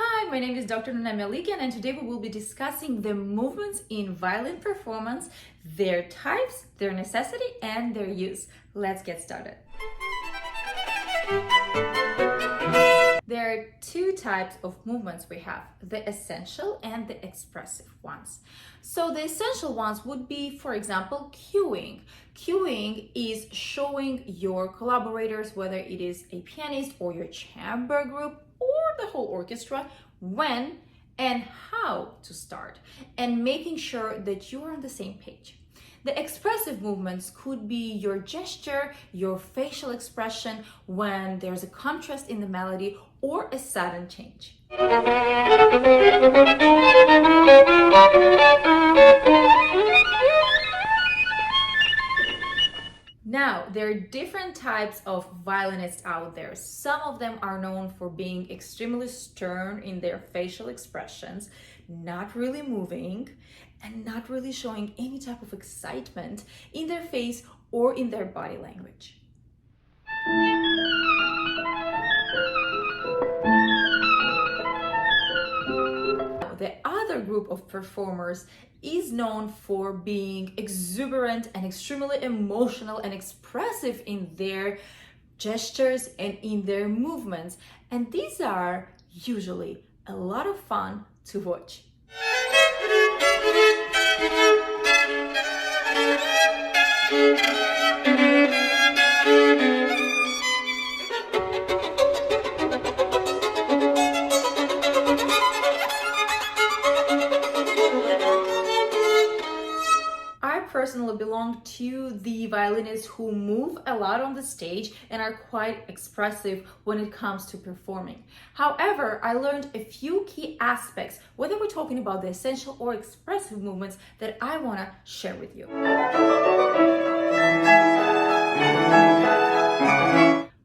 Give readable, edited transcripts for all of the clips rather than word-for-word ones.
Hi, my name is Dr. Melik, and today we will be discussing the movements in violin performance, their types, their necessity, and their use. Let's get started. There are two types of movements we have, the essential and the expressive ones. So the essential ones would be, for example, cueing. Cueing is showing your collaborators, whether it is a pianist or your chamber group or the whole orchestra, when and how to start, and making sure that you're on the same page. The expressive movements could be your gesture, your facial expression when there's a contrast in the melody or a sudden change. Now, there are different types of violinists out there. Some of them are known for being extremely stern in their facial expressions, not really moving, and not really showing any type of excitement in their face or in their body language. The other group of performers is known for being exuberant and extremely emotional and expressive in their gestures and in their movements. And these are usually a lot of fun to watch. I personally belong to the violinists who move a lot on the stage and are quite expressive when it comes to performing. However, I learned a few key aspects, whether we're talking about the essential or expressive movements, that I want to share with you.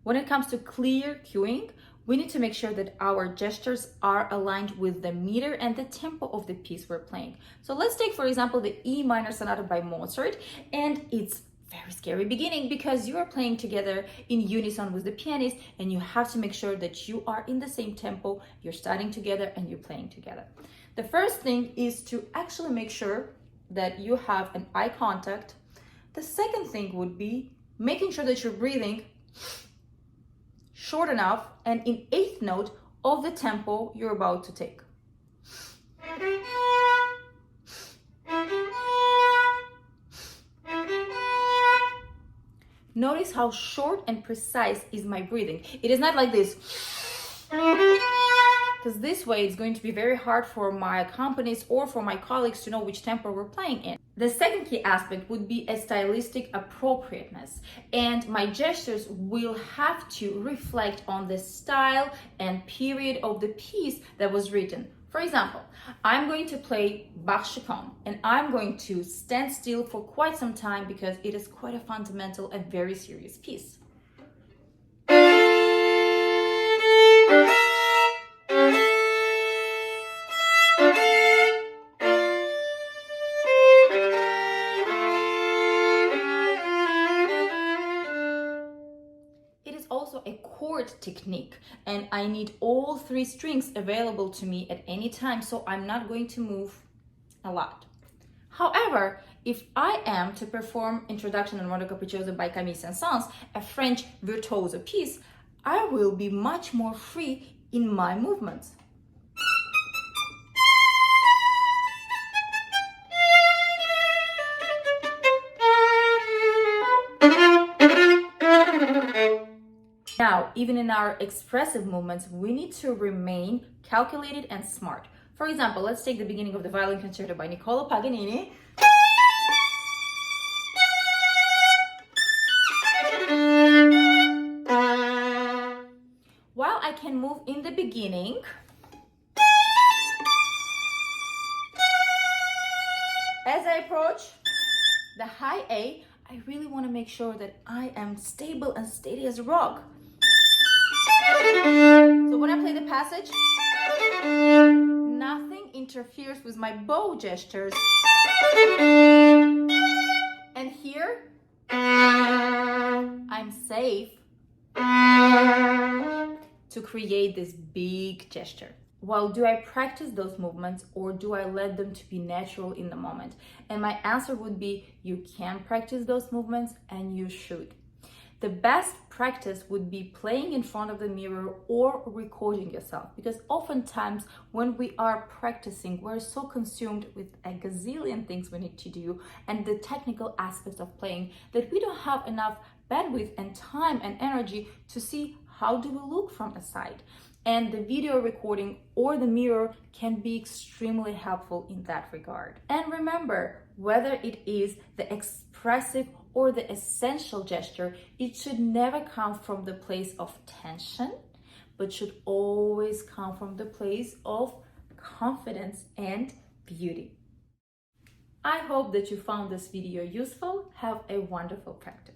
When it comes to clear cueing, we need to make sure that our gestures are aligned with the meter and the tempo of the piece we're playing. So let's take, for example, the E minor sonata by Mozart, and it's very scary beginning because you are playing together in unison with the pianist, and you have to make sure that you are in the same tempo, you're starting together and you're playing together. The first thing is to actually make sure that you have an eye contact. The second thing would be making sure that you're breathing short enough and in eighth note of the tempo you're about to take. Notice how short and precise is my breathing. It is not like this, because this way it's going to be very hard for my accompanists or for my colleagues to know which tempo we're playing in. The second key aspect would be a stylistic appropriateness, and my gestures will have to reflect on the style and period of the piece that was written. For example, I'm going to play Bach Chaconne, and I'm going to stand still for quite some time because it is quite a fundamental and very serious piece. Also a chord technique, and I need all three strings available to me at any time, so I'm not going to move a lot. However, if I am to perform Introduction and Rondo Capriccioso by Camille Saint-Saëns, a French virtuoso piece, I will be much more free in my movements. Now, even in our expressive movements, we need to remain calculated and smart. For example, let's take the beginning of the Violin Concerto by Niccolo Paganini. While I can move in the beginning, as I approach the high A, I really want to make sure that I am stable and steady as a rock. So when I play the passage, nothing interferes with my bow gestures. And here, I'm safe to create this big gesture. Well, do I practice those movements or do I let them to be natural in the moment? And my answer would be you can practice those movements and you should. The best practice would be playing in front of the mirror or recording yourself, because oftentimes when we are practicing, we're so consumed with a gazillion things we need to do and the technical aspects of playing that we don't have enough bandwidth and time and energy to see how do we look from the side. And the video recording or the mirror can be extremely helpful in that regard. And remember, whether it is the expressive or the essential gesture, it should never come from the place of tension, but should always come from the place of confidence and beauty. I hope that you found this video useful. Have a wonderful practice.